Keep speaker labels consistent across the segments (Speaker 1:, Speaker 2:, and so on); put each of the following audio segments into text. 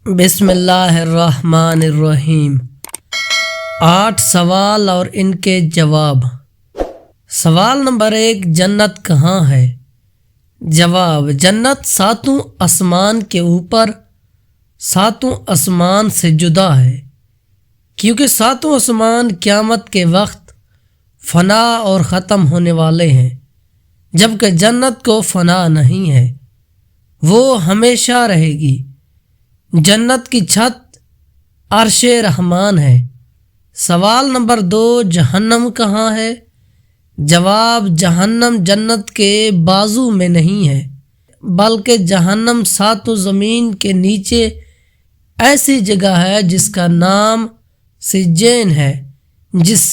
Speaker 1: بسم اللہ الرحمن الرحیم۔ 8 سوال اور ان کے جواب۔ سوال نمبر 1، جنت کہاں ہے؟ جواب، جنت 7 آسمان کے اوپر 7 آسمان سے جدا ہے، کیونکہ 7 آسمان قیامت کے وقت فنا اور ختم ہونے والے ہیں، جبکہ جنت کو فنا نہیں ہے، وہ ہمیشہ رہے گی۔ جنت کی چھت عرش رحمان ہے۔ سوال نمبر 2، جہنم کہاں ہے؟ جواب، جہنم جنت کے بازو میں نہیں ہے، بلکہ جہنم 7 زمین کے نیچے ایسی جگہ ہے جس کا نام سجین ہے۔ جس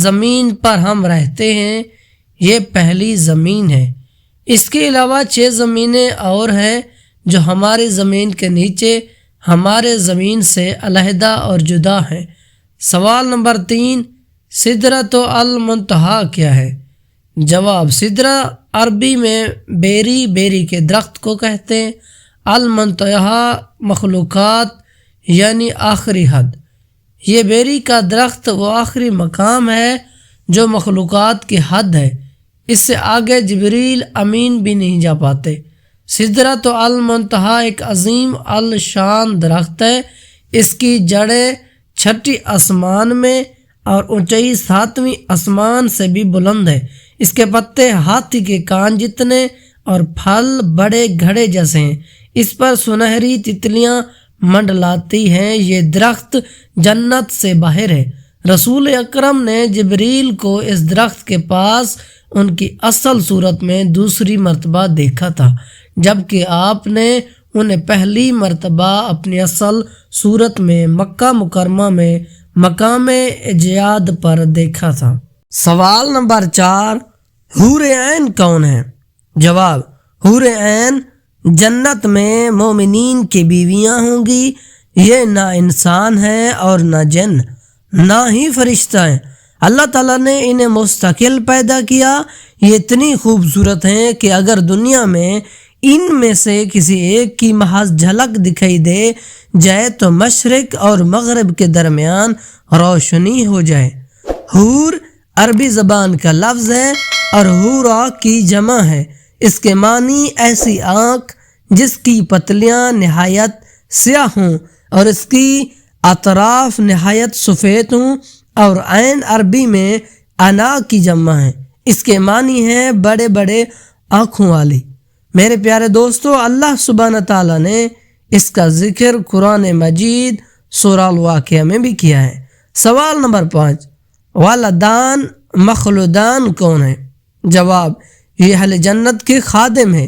Speaker 1: زمین پر ہم رہتے ہیں یہ پہلی زمین ہے۔ اس کے علاوہ 6 زمینیں اور ہیں جو ہماری زمین کے نیچے ہمارے زمین سے علیحدہ اور جدا ہیں۔ سوال نمبر 3، سدرۃ المنتہا کیا ہے؟ جواب، سدرہ عربی میں بیری کے درخت کو کہتے ہیں۔ المنتہا مخلوقات یعنی آخری حد۔ یہ بیری کا درخت وہ آخری مقام ہے جو مخلوقات کی حد ہے، اس سے آگے جبریل امین بھی نہیں جا پاتے۔ سدرۃ المنتہا ایک عظیم الشان درخت ہے۔ اس کی جڑیں 6 آسمان میں اور اونچائی 7ویں آسمان سے بھی بلند ہے۔ اس کے پتے ہاتھی کے کان جتنے اور پھل بڑے گھڑے جیسے ہیں۔ اس پر سنہری تتلیاں منڈلاتی ہیں۔ یہ درخت جنت سے باہر ہے۔ رسول اکرم نے جبریل کو اس درخت کے پاس ان کی اصل صورت میں دوسری مرتبہ دیکھا تھا، جبکہ آپ نے انہیں پہلی مرتبہ اپنی اصل صورت میں مکہ مکرمہ میں مقام اعجاز پر دیکھا تھا۔ سوال نمبر 4، حور عین کون ہے؟ جواب، حور عین جنت میں مومنین کی بیویاں ہوں گی۔ یہ نہ انسان ہے اور نہ جن، نہ ہی فرشتہ ہیں۔ اللہ تعالیٰ نے انہیں مستقل پیدا کیا۔ یہ اتنی خوبصورت ہیں کہ اگر دنیا میں ان میں سے کسی ایک کی محض جھلک دکھائی دے جائے تو مشرق اور مغرب کے درمیان روشنی ہو جائے۔ حور عربی زبان کا لفظ ہے اور حورا کی جمع ہے۔ اس کے معنی ایسی آنکھ جس کی پتلیاں نہایت سیاہ ہوں اور اس کی اطراف نہایت سفید ہوں، اور عین عربی میں انا کی جمع ہے۔ اس کے معنی ہے بڑے بڑے آنکھوں والی۔ میرے پیارے دوستو، اللہ سبحانہ تعالیٰ نے اس کا ذکر قرآن مجید سورہ الواقعہ میں بھی کیا ہے۔ سوال نمبر 5، والدان مخلودان کون ہے؟ جواب، یہ اہل جنت کے خادم ہیں۔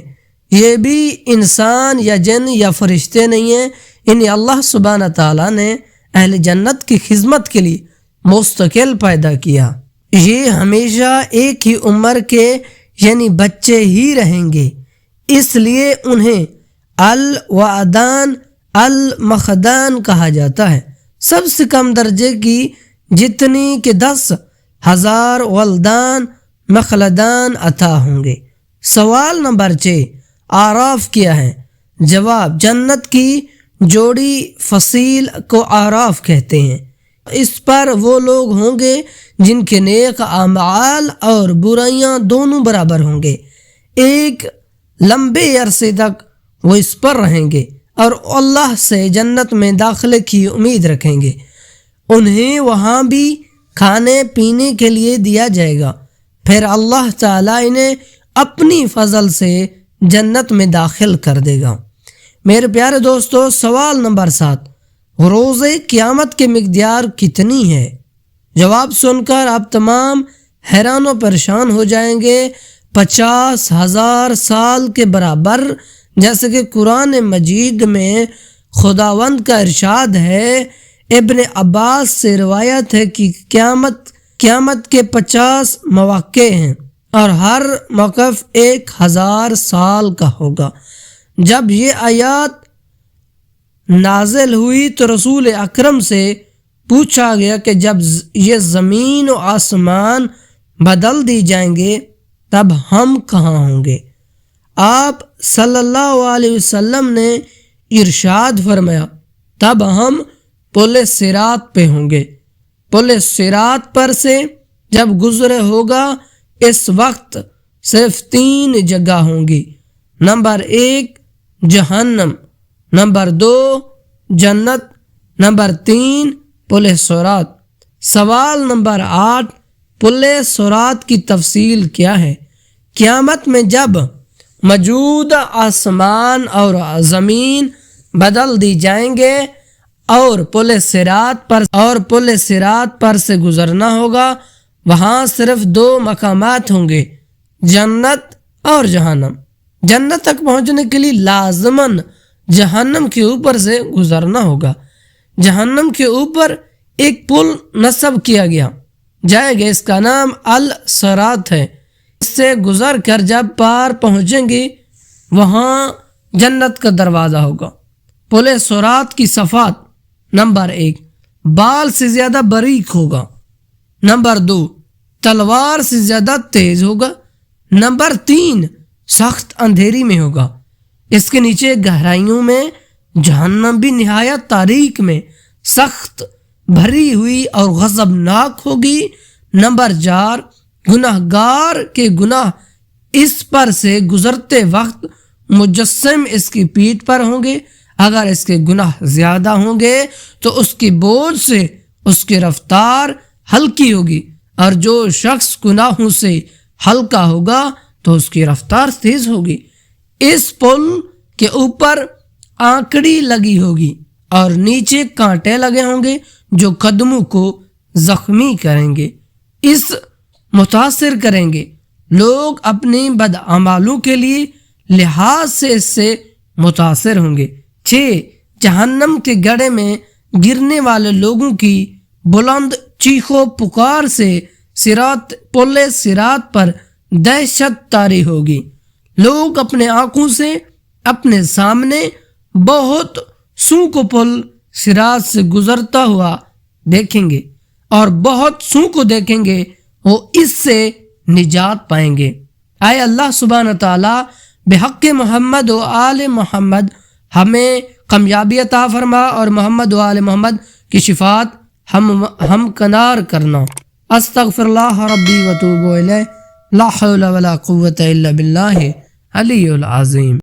Speaker 1: یہ بھی انسان یا جن یا فرشتے نہیں ہیں۔ انہیں اللہ سبحانہ تعالیٰ نے اہل جنت کی خدمت کے لیے مستقل پیدا کیا۔ یہ ہمیشہ ایک ہی عمر کے یعنی بچے ہی رہیں گے، اس لیے انہیں الوادان المخدان کہا جاتا ہے۔ سب سے کم درجے کی جتنی کہ 10,000 ولدان مخلدان عطا ہوں گے۔ سوال نمبر 6، اعراف کیا ہے؟ جواب، جنت کی جوڑی فصیل کو اعراف کہتے ہیں۔ اس پر وہ لوگ ہوں گے جن کے نیک اعمال اور برائیاں دونوں برابر ہوں گے۔ ایک لمبے عرصے تک وہ اس پر رہیں گے اور اللہ سے جنت میں داخلے کی امید رکھیں گے۔ انہیں وہاں بھی کھانے پینے کے لیے دیا جائے گا، پھر اللہ تعالیٰ انہیں اپنی فضل سے جنت میں داخل کر دے گا۔ میرے پیارے دوستو، سوال نمبر 7، روز قیامت کی مقدار کتنی ہے؟ جواب سن کر آپ تمام حیران و پریشان ہو جائیں گے۔ 50,000 سال کے برابر، جیسے کہ قرآن مجید میں خداوند کا ارشاد ہے۔ ابن عباس سے روایت ہے کہ قیامت کے 50 مواقع ہیں اور ہر موقف 1000 سال کا ہوگا۔ جب یہ آیات نازل ہوئی تو رسول اکرم سے پوچھا گیا کہ جب یہ زمین و آسمان بدل دی جائیں گے تب ہم کہاں ہوں گے؟ آپ صلی اللہ علیہ وسلم نے ارشاد فرمایا تب ہم پل صراط پہ ہوں گے۔ پل صراط پر سے جب گزرے ہوگا اس وقت صرف 3 جگہ ہوں گی۔ نمبر 1 جہنم، نمبر 2 جنت، نمبر 3 پل صراط۔ سوال نمبر 8، پل صراط کی تفصیل کیا ہے؟ قیامت میں جب موجود آسمان اور زمین بدل دی جائیں گے اور پل صراط پر سے گزرنا ہوگا، وہاں صرف 2 مقامات ہوں گے، جنت اور جہنم۔ جنت تک پہنچنے کے لیے لازماً جہنم کے اوپر سے گزرنا ہوگا۔ جہنم کے اوپر ایک پل نصب کیا جائے گا، اس کا نام الصراط ہے۔ اس سے گزر کر جب پار پہنچیں گے وہاں جنت کا دروازہ ہوگا۔ پل صراط کی صفات: نمبر 1 بال سے زیادہ باریک ہوگا، نمبر 2 تلوار سے زیادہ تیز ہوگا، نمبر 3 سخت اندھیری میں ہوگا، اس کے نیچے گہرائیوں میں جہنم بھی نہایت تاریک میں سخت بھری ہوئی اور غضبناک ہوگی، نمبر 4 گناہ گار کے گناہ اس پر سے گزرتے وقت مجسم اس کی پیٹھ پر ہوں گے، اگر اس کے گناہ زیادہ ہوں گے تو اس کی بوجھ سے اس کی رفتار ہلکی ہوگی، اور جو شخص گناہوں سے ہلکا ہوگا تو اس کی رفتار تیز ہوگی۔ اس پل کے اوپر آنکڑی لگی ہوگی اور نیچے کانٹے لگے ہوں گے جو قدموں کو زخمی کریں گے، اس متاثر کریں گے۔ لوگ اپنی بدعمالوں کے لیے لحاظ سے اس سے متاثر ہوں گے۔ 6 جہنم کے گڑھے میں گرنے والے لوگوں کی بلند چیخو پکار سے پل صراط پر دہشت طاری ہوگی۔ لوگ اپنے آنکھوں سے اپنے سامنے بہت سو کو پل صراط سے گزرتا ہوا دیکھیں گے، اور بہت سو کو دیکھیں گے، وہ اس سے نجات پائیں گے۔ اے اللہ سبحانہ تعالیٰ بحق محمد و آل محمد ہمیں کامیابی عطا فرما، اور محمد و آل محمد کی شفاعت ہم کنار کرنا۔ استغفر اللہ ربی وتوب الیہ، لا حول ولا قوة الا باللہ العلی العظیم۔